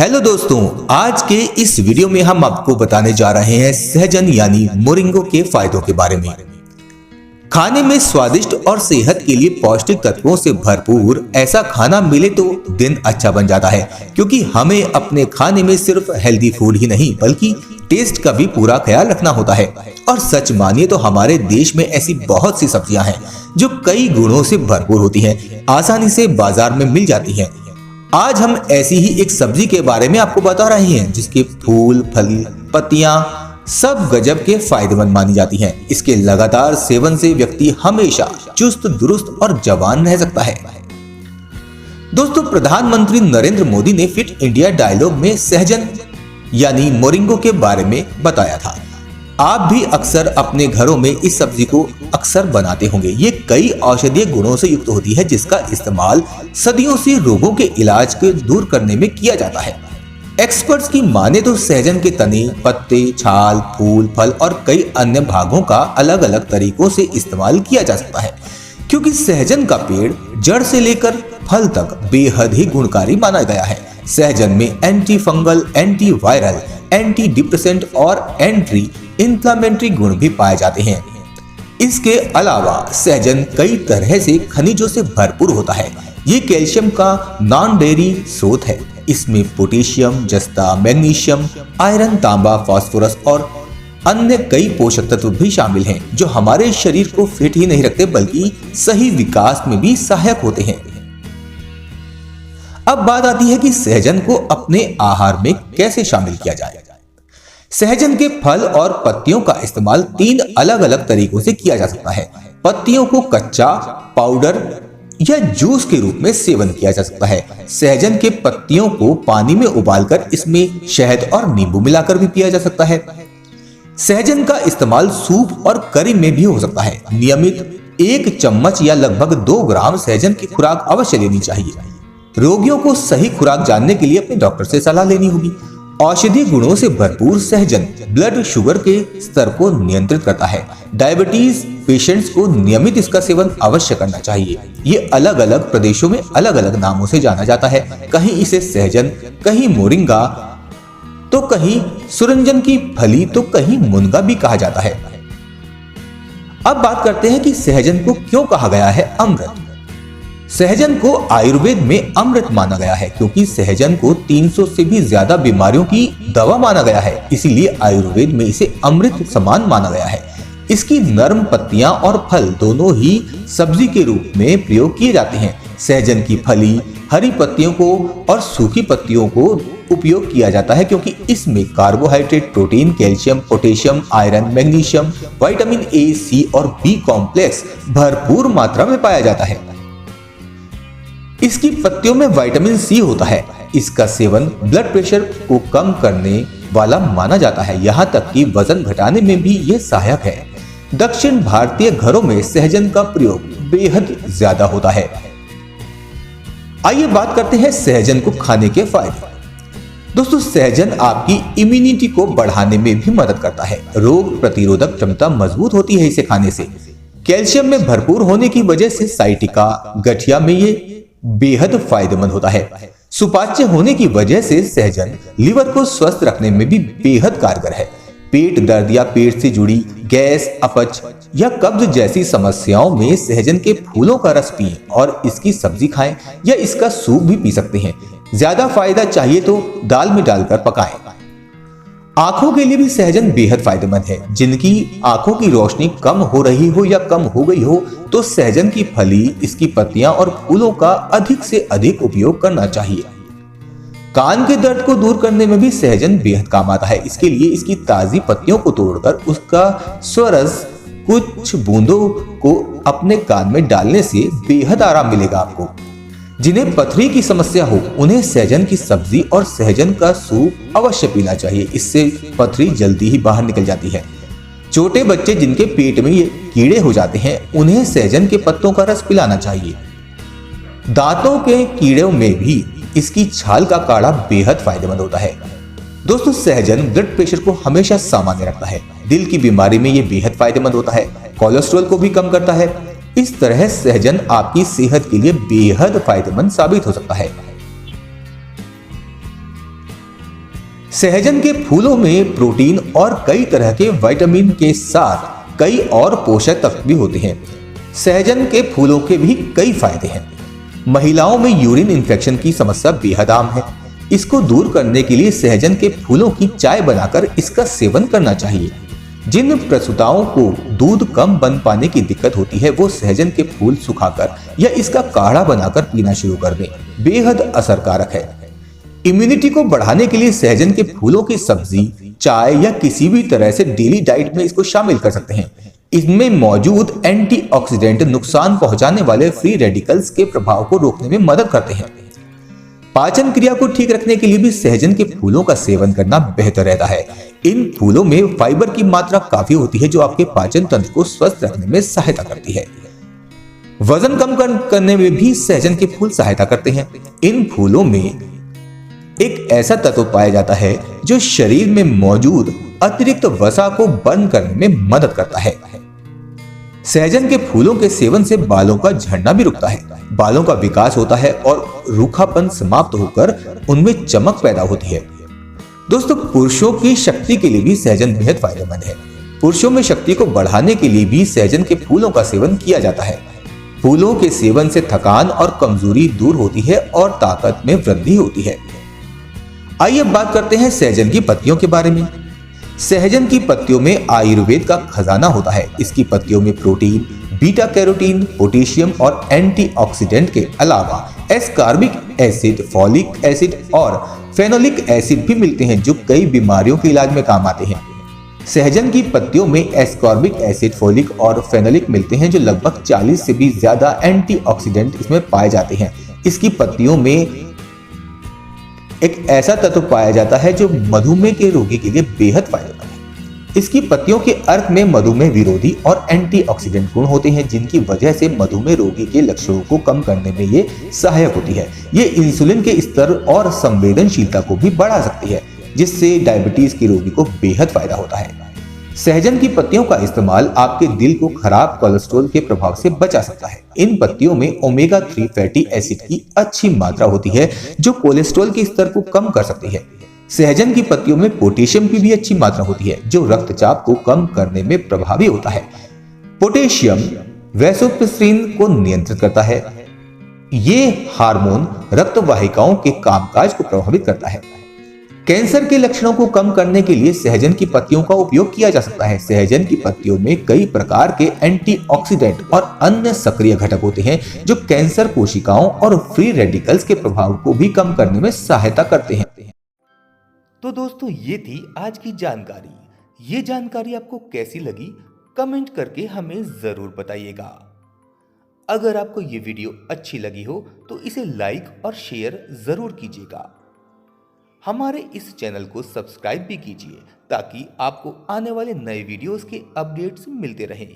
Hello दोस्तों, आज के इस वीडियो में हम आपको बताने जा रहे हैं सहजन यानी मोरिंगो के फायदों के बारे में। खाने में स्वादिष्ट और सेहत के लिए पौष्टिक तत्वों से भरपूर ऐसा खाना मिले तो दिन अच्छा बन जाता है, क्योंकि हमें अपने खाने में सिर्फ हेल्दी फूड ही नहीं बल्कि टेस्ट का भी पूरा ख्याल रखना होता है। और सच मानिए तो हमारे देश में ऐसी बहुत सी सब्जियां हैं जो कई गुणों से भरपूर होती हैं, आसानी से बाजार में मिल जाती हैं। आज हम ऐसी ही एक सब्जी के बारे में आपको बता रहे हैं जिसके फूल, फल, पत्तियां सब गजब के फायदेमंद मानी जाती हैं। इसके लगातार सेवन से व्यक्ति हमेशा चुस्त दुरुस्त और जवान रह सकता है। दोस्तों, प्रधानमंत्री नरेंद्र मोदी ने फिट इंडिया डायलॉग में सहजन यानी मोरिंगो के बारे में बताया था। आप भी अक्सर अपने घरों में इस सब्जी को अक्सर बनाते होंगे। ये कई औषधीय गुणों से युक्त होती है, जिसका इस्तेमाल सदियों से रोगों के इलाज को दूर करने में किया जाता है। एक्सपर्ट्स की माने तो सहजन के तने, पत्ते, छाल, फूल, फल और कई अन्य भागों का अलग अलग तरीकों से इस्तेमाल किया जा सकता है, क्योंकि सहजन का पेड़ जड़ से लेकर फल तक बेहद ही गुणकारी माना गया है। सहजन में anti fungal, anti viral, anti depressant और एंटी इंफ्लेमेटरी गुण भी पाए जाते हैं। इसके अलावा सहजन कई तरह से खनिजों से भरपूर होता है। ये कैल्शियम का नॉन डेयरी स्रोत है। इसमें पोटेशियम, जस्ता, मैग्नीशियम, आयरन, तांबा, फास्फोरस और अन्य कई पोषक तत्व भी शामिल हैं, जो हमारे शरीर को फिट ही नहीं रखते बल्कि सही विकास में भी सहायक होते हैं। अब बात आती है कि सहजन को अपने आहार में कैसे शामिल किया जाए। सहजन के फल और पत्तियों का इस्तेमाल 3 अलग अलग तरीकों से किया जा सकता है। पत्तियों को कच्चा, पाउडर या जूस के रूप में सेवन किया जा सकता है। सहजन के पत्तियों को पानी में उबालकर इसमें शहद और नींबू मिलाकर भी पिया जा सकता है। सहजन का इस्तेमाल सूप और करी में भी हो सकता है। नियमित 1 चम्मच या लगभग 2 ग्राम सहजन की खुराक अवश्य लेनी चाहिए। रोगियों को सही खुराक जानने के लिए अपने डॉक्टर से सलाह लेनी होगी। औषधीय गुणों से भरपूर सहजन ब्लड शुगर के स्तर को नियंत्रित करता है। डायबिटीज पेशेंट्स को नियमित इसका सेवन अवश्य करना चाहिए। ये अलग अलग प्रदेशों में अलग अलग नामों से जाना जाता है। कहीं इसे सहजन, कहीं मोरिंगा, तो कहीं सुरंजन की फली, तो कहीं मुनगा भी कहा जाता है। अब बात करते हैं कि सहजन को क्यों कहा गया है अमृत। सहजन को आयुर्वेद में अमृत माना गया है, क्योंकि सहजन को 300 से भी ज्यादा बीमारियों की दवा माना गया है। इसीलिए आयुर्वेद में इसे अमृत समान माना गया है। इसकी नरम पत्तियां और फल दोनों ही सब्जी के रूप में प्रयोग किए जाते हैं। सहजन की फली, हरी पत्तियों को और सूखी पत्तियों को उपयोग किया जाता है, क्योंकि इसमें carbohydrate, protein, calcium, potassium, iron, magnesium, vitamin A, C और बी कॉम्प्लेक्स भरपूर मात्रा में पाया जाता है। इसकी पत्तियों में विटामिन सी होता है। इसका सेवन ब्लड प्रेशर को कम करने वाला माना जाता है। यहाँ तक कि वजन घटाने में भी ये सहायक है। दक्षिण भारतीय घरों में सहजन का प्रयोग बेहद ज्यादा होता है। आइए बात करते हैं सहजन को खाने के फायदे। दोस्तों, सहजन आपकी इम्यूनिटी को बढ़ाने में भी मदद करता है। रोग प्रतिरोधक क्षमता मजबूत होती है इसे खाने से। कैल्शियम में भरपूर होने की वजह से साइटिका, गठिया में ये बेहद फायदेमंद होता है। सुपाच्य होने की वजह से सहजन लीवर को स्वस्थ रखने में भी बेहद कारगर है। पेट दर्द या पेट से जुड़ी गैस, अपच या कब्ज जैसी समस्याओं में सहजन के फूलों का रस पिएं और इसकी सब्जी खाएं या इसका सूप भी पी सकते हैं। ज्यादा फायदा चाहिए तो दाल में डालकर पकाएं। आंखों के लिए भी सहजन बेहद फायदेमंद है। जिनकी आंखों की रोशनी कम हो रही हो या कम हो गई हो, तो सहजन की फली, इसकी पत्तियां और फूलों का अधिक से अधिक उपयोग करना चाहिए। कान के दर्द को दूर करने में भी सहजन बेहद काम आता है। इसके लिए इसकी ताजी पत्तियों को तोड़कर उसका स्वरस कुछ बूंदों को अपने कान में डालने से बेहद आराम मिलेगा आपको। जिन्हें पथरी की समस्या हो, उन्हें सहजन की सब्जी और सहजन का सूप अवश्य पीना चाहिए। इससे पथरी जल्दी ही बाहर निकल जाती है। छोटे बच्चे जिनके पेट में ये कीड़े हो जाते हैं, उन्हें सहजन के पत्तों का रस पिलाना चाहिए। दांतों के कीड़ों में भी इसकी छाल का काढ़ा बेहद फायदेमंद होता है। दोस्तों, सहजन ब्लड प्रेशर को हमेशा सामान्य रखता है। दिल की बीमारी में ये बेहद फायदेमंद होता है। कोलेस्ट्रॉल को भी कम करता है। इस तरह सहजन आपकी सेहत के लिए बेहद फायदेमंद साबित हो सकता है। सहजन के फूलों में प्रोटीन और कई तरह के विटामिन के साथ कई और पोषक तत्व भी होते हैं। सहजन के फूलों के भी कई फायदे हैं। महिलाओं में यूरिन इन्फेक्शन की समस्या बेहद आम है। इसको दूर करने के लिए सहजन के फूलों की चाय बनाकर इसका सेवन करना चाहिए। जिन प्रसूताओं को दूध कम बन पाने की दिक्कत होती है वो सहजन के फूल सुखाकर या इसका काढ़ा बनाकर पीना शुरू कर दें। बेहद असरकारक है। इम्यूनिटी को बढ़ाने के लिए सहजन के फूलों की सब्जी, चाय या किसी भी तरह से डेली डाइट में इसको शामिल कर सकते हैं। इसमें मौजूद एंटीऑक्सीडेंट नुकसान पहुंचाने वाले फ्री रेडिकल्स के प्रभाव को रोकने में मदद करते हैं। पाचन क्रिया को ठीक रखने के लिए भी सहजन के फूलों का सेवन करना बेहतर रहता है। इन फूलों में फाइबर की मात्रा काफी होती है जो आपके पाचन तंत्र को स्वस्थ रखने में सहायता करती है। वजन कम करने में भी सहजन के फूल सहायता करते हैं। इन फूलों में एक ऐसा तत्व पाया जाता है जो शरीर में मौजूद अतिरिक्त वसा को बर्न करने में मदद करता है। सहजन के फूलों के सेवन से बालों का झड़ना भी रुकता है, बालों का विकास होता है और रूखापन समाप्त होकर उनमें चमक पैदा होती है। दोस्तों, पुरुषों की शक्ति के लिए भी सहजन बेहद फायदेमंद है। पुरुषों में शक्ति को बढ़ाने के लिए भी सहजन के फूलों का सेवन किया जाता है। फूलों के सेवन से थकान और कमजोरी दूर होती है और ताकत में वृद्धि होती है। आइए अब बात करते हैं सहजन की पत्तियों के बारे में। सहजन की पत्तियों में आयुर्वेद का खजाना होता है। इसकी पत्तियों में प्रोटीन, बीटा कैरोटीन, पोटेशियम और एंटीऑक्सीडेंट के अलावा एस्कॉर्बिक एसिड, फॉलिक एसिड और फेनोलिक एसिड भी मिलते हैं जो कई बीमारियों के इलाज में काम आते हैं। सहजन की पत्तियों में एस्कॉर्बिक एसिड, फॉलिक और फेनोलिक मिलते हैं जो लगभग 40 से भी ज्यादा एंटीऑक्सीडेंट इसमें पाए जाते हैं। इसकी पत्तियों में एक ऐसा तत्व पाया जाता है जो मधुमेह के रोगी के लिए बेहद फायदेमंद है। इसकी पत्तियों के अर्क में मधुमेह विरोधी और एंटीऑक्सीडेंट गुण होते हैं जिनकी वजह से मधुमेह रोगी के लक्षणों को कम करने में ये सहायक होती है। ये इंसुलिन के स्तर और संवेदनशीलता को भी बढ़ा सकती है जिससे डायबिटीज के रोगी को बेहद फायदा होता है। सहजन की पत्तियों का इस्तेमाल आपके दिल को खराब कोलेस्ट्रॉल के प्रभाव से बचा सकता है। इन पत्तियों में ओमेगा 3 फैटी एसिड की अच्छी मात्रा होती है जो कोलेस्ट्रॉल के स्तर को कम कर सकती है। सहजन की पत्तियों में पोटेशियम की भी अच्छी मात्रा होती है जो रक्तचाप को कम करने में प्रभावी होता है। पोटेशियम वैसोप्रेसिन को नियंत्रित करता है। ये हार्मोन रक्त वाहिकाओं के कामकाज को प्रभावित करता है। कैंसर के लक्षणों को कम करने के लिए सहजन की पत्तियों का उपयोग किया जा सकता है। सहजन की पत्तियों में कई प्रकार के एंटीऑक्सीडेंट और अन्य सक्रिय घटक होते हैं जो कैंसर कोशिकाओं और फ्री रेडिकल्स के प्रभाव को भी कम करने में सहायता करते हैं। तो दोस्तों, ये थी आज की जानकारी। ये जानकारी आपको कैसी लगी कमेंट करके हमें जरूर बताइएगा। अगर आपको ये वीडियो अच्छी लगी हो तो इसे लाइक और शेयर जरूर कीजिएगा। हमारे इस चैनल को सब्सक्राइब भी कीजिए ताकि आपको आने वाले नए वीडियोस के अपडेट्स मिलते रहें।